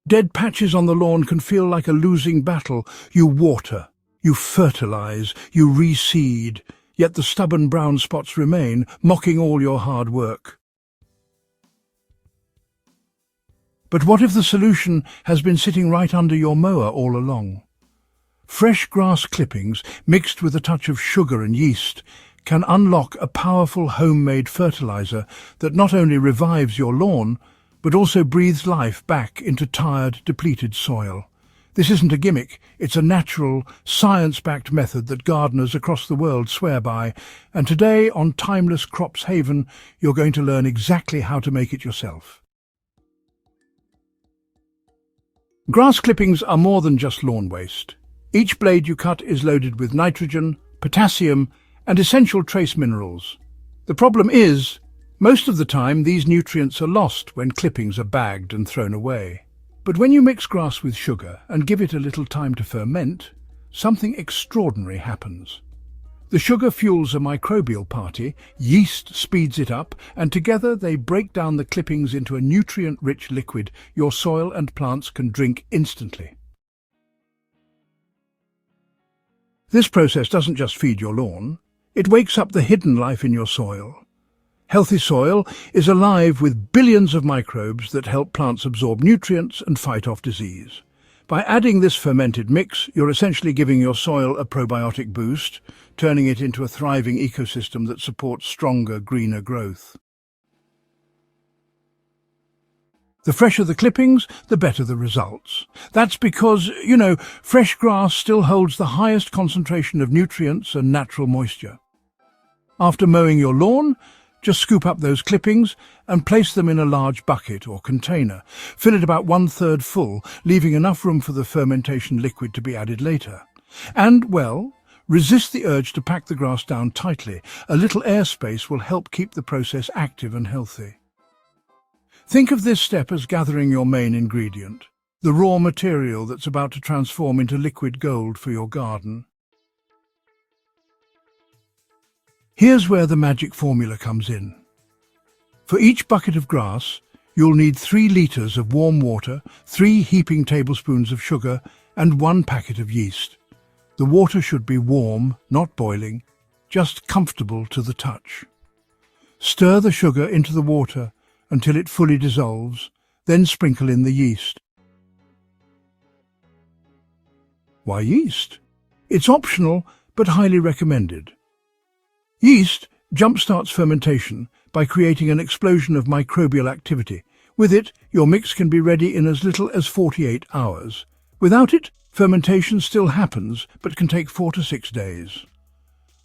Dead patches on the lawn can feel like a losing battle. You water, you fertilize, you reseed, yet the stubborn brown spots remain, mocking all your hard work. But what if the solution has been sitting right under your mower all along? Fresh grass clippings, mixed with a touch of sugar and yeast, can unlock a powerful homemade fertilizer that not only revives your lawn, but also breathes life back into tired, depleted soil. This isn't a gimmick, it's a natural, science-backed method that gardeners across the world swear by, and today on Timeless Crops Haven, you're going to learn exactly how to make it yourself. Grass clippings are more than just lawn waste. Each blade you cut is loaded with nitrogen, potassium, and essential trace minerals. The problem is, most of the time these nutrients are lost when clippings are bagged and thrown away. But when you mix grass with sugar and give it a little time to ferment, something extraordinary happens. The sugar fuels a microbial party, yeast speeds it up, and together they break down the clippings into a nutrient-rich liquid your soil and plants can drink instantly. This process doesn't just feed your lawn, it wakes up the hidden life in your soil. Healthy soil is alive with billions of microbes that help plants absorb nutrients and fight off disease. By adding this fermented mix, you're essentially giving your soil a probiotic boost, turning it into a thriving ecosystem that supports stronger, greener growth. The fresher the clippings, the better the results. That's because, fresh grass still holds the highest concentration of nutrients and natural moisture. After mowing your lawn, just scoop up those clippings and place them in a large bucket or container. Fill it about 1/3 full, leaving enough room for the fermentation liquid to be added later. And, resist the urge to pack the grass down tightly. A little airspace will help keep the process active and healthy. Think of this step as gathering your main ingredient, the raw material that's about to transform into liquid gold for your garden. Here's where the magic formula comes in. For each bucket of grass, you'll need 3 liters of warm water, 3 heaping tablespoons of sugar, and 1 packet of yeast. The water should be warm, not boiling, just comfortable to the touch. Stir the sugar into the water until it fully dissolves, then sprinkle in the yeast. Why yeast? It's optional, but highly recommended. Yeast jumpstarts fermentation by creating an explosion of microbial activity. With it, your mix can be ready in as little as 48 hours. Without it, fermentation still happens, but can take 4 to 6 days.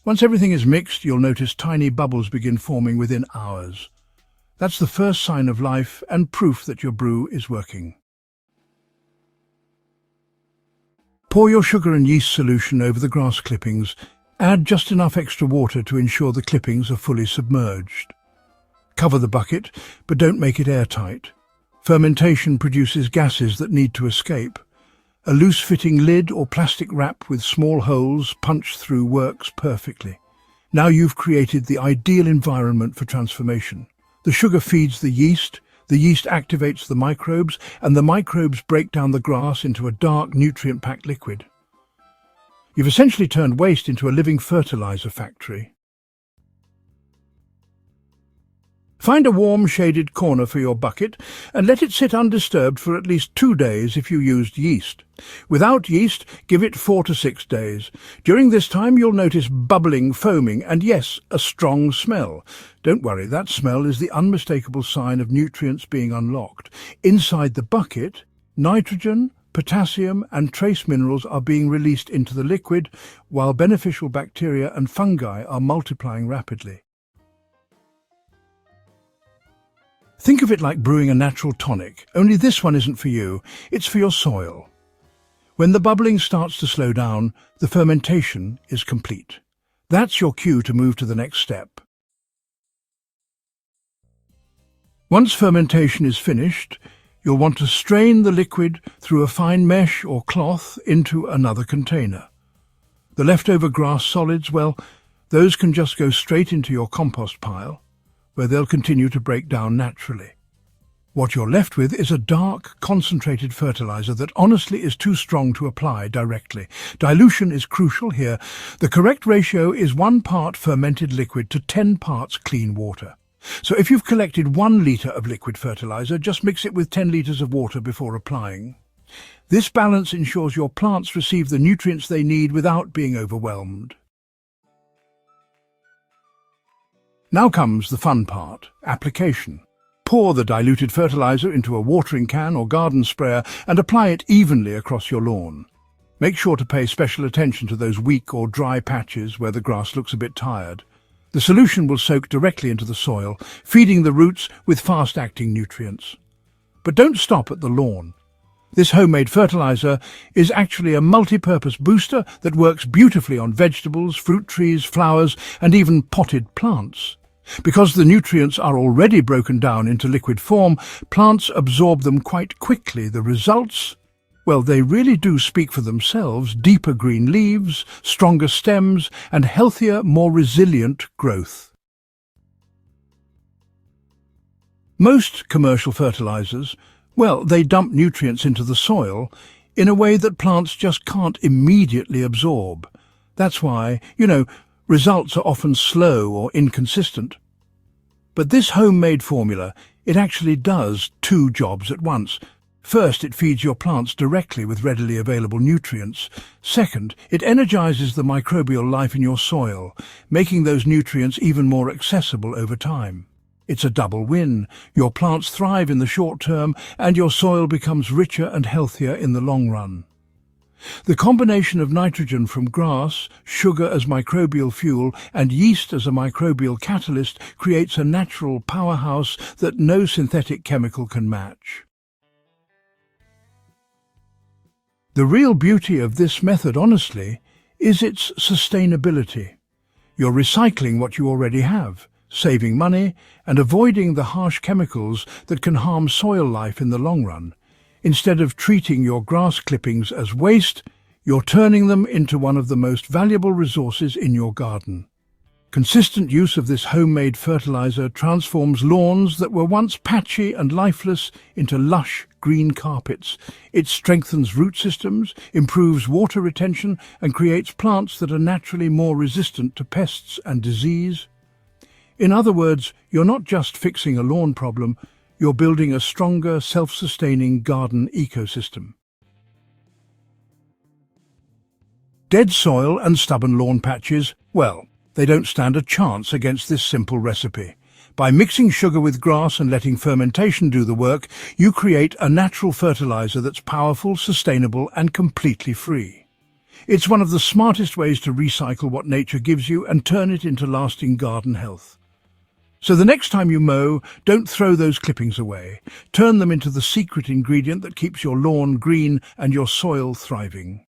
Once everything is mixed, you'll notice tiny bubbles begin forming within hours. That's the first sign of life and proof that your brew is working. Pour your sugar and yeast solution over the grass clippings. Add just enough extra water to ensure the clippings are fully submerged. Cover the bucket, but don't make it airtight. Fermentation produces gases that need to escape. A loose-fitting lid or plastic wrap with small holes punched through works perfectly. Now you've created the ideal environment for transformation. The sugar feeds the yeast activates the microbes, and the microbes break down the grass into a dark, nutrient-packed liquid. You've essentially turned waste into a living fertilizer factory. Find a warm, shaded corner for your bucket and let it sit undisturbed for at least 2 days if you used yeast. Without yeast, give it 4 to 6 days. During this time, you'll notice bubbling, foaming, and yes, a strong smell. Don't worry, that smell is the unmistakable sign of nutrients being unlocked. Inside the bucket, nitrogen, potassium and trace minerals are being released into the liquid, while beneficial bacteria and fungi are multiplying rapidly. Think of it like brewing a natural tonic, only this one isn't for you, it's for your soil. When the bubbling starts to slow down, the fermentation is complete. That's your cue to move to the next step. Once fermentation is finished, you'll want to strain the liquid through a fine mesh or cloth into another container. The leftover grass solids, those can just go straight into your compost pile, where they'll continue to break down naturally. What you're left with is a dark, concentrated fertilizer that honestly is too strong to apply directly. Dilution is crucial here. The correct ratio is 1 part fermented liquid to 10 parts clean water. So if you've collected 1 litre of liquid fertilizer, just mix it with 10 litres of water before applying. This balance ensures your plants receive the nutrients they need without being overwhelmed. Now comes the fun part, application. Pour the diluted fertilizer into a watering can or garden sprayer and apply it evenly across your lawn. Make sure to pay special attention to those weak or dry patches where the grass looks a bit tired. The solution will soak directly into the soil, feeding the roots with fast-acting nutrients. But don't stop at the lawn. This homemade fertilizer is actually a multi-purpose booster that works beautifully on vegetables, fruit trees, flowers, and even potted plants. Because the nutrients are already broken down into liquid form, plants absorb them quite quickly. The results? Well, they really do speak for themselves: deeper green leaves, stronger stems, and healthier, more resilient growth. Most commercial fertilizers, well, they dump nutrients into the soil in a way that plants just can't immediately absorb. That's why, results are often slow or inconsistent. But this homemade formula, it actually does 2 jobs at once. First, it feeds your plants directly with readily available nutrients. Second, it energizes the microbial life in your soil, making those nutrients even more accessible over time. It's a double win. Your plants thrive in the short term, and your soil becomes richer and healthier in the long run. The combination of nitrogen from grass, sugar as microbial fuel, and yeast as a microbial catalyst creates a natural powerhouse that no synthetic chemical can match. The real beauty of this method, honestly, is its sustainability. You're recycling what you already have, saving money and avoiding the harsh chemicals that can harm soil life in the long run. Instead of treating your grass clippings as waste, you're turning them into one of the most valuable resources in your garden. Consistent use of this homemade fertilizer transforms lawns that were once patchy and lifeless into lush green carpets. It strengthens root systems, improves water retention, and creates plants that are naturally more resistant to pests and disease. In other words, you're not just fixing a lawn problem, you're building a stronger, self-sustaining garden ecosystem. Dead soil and stubborn lawn patches, well, they don't stand a chance against this simple recipe. By mixing sugar with grass and letting fermentation do the work, you create a natural fertilizer that's powerful, sustainable, and completely free. It's one of the smartest ways to recycle what nature gives you and turn it into lasting garden health. So the next time you mow, don't throw those clippings away. Turn them into the secret ingredient that keeps your lawn green and your soil thriving.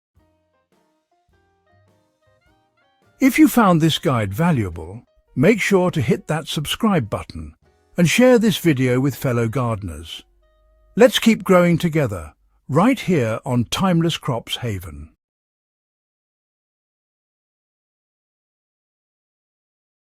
If you found this guide valuable, make sure to hit that subscribe button and share this video with fellow gardeners. Let's keep growing together, right here on Timeless Crops Haven.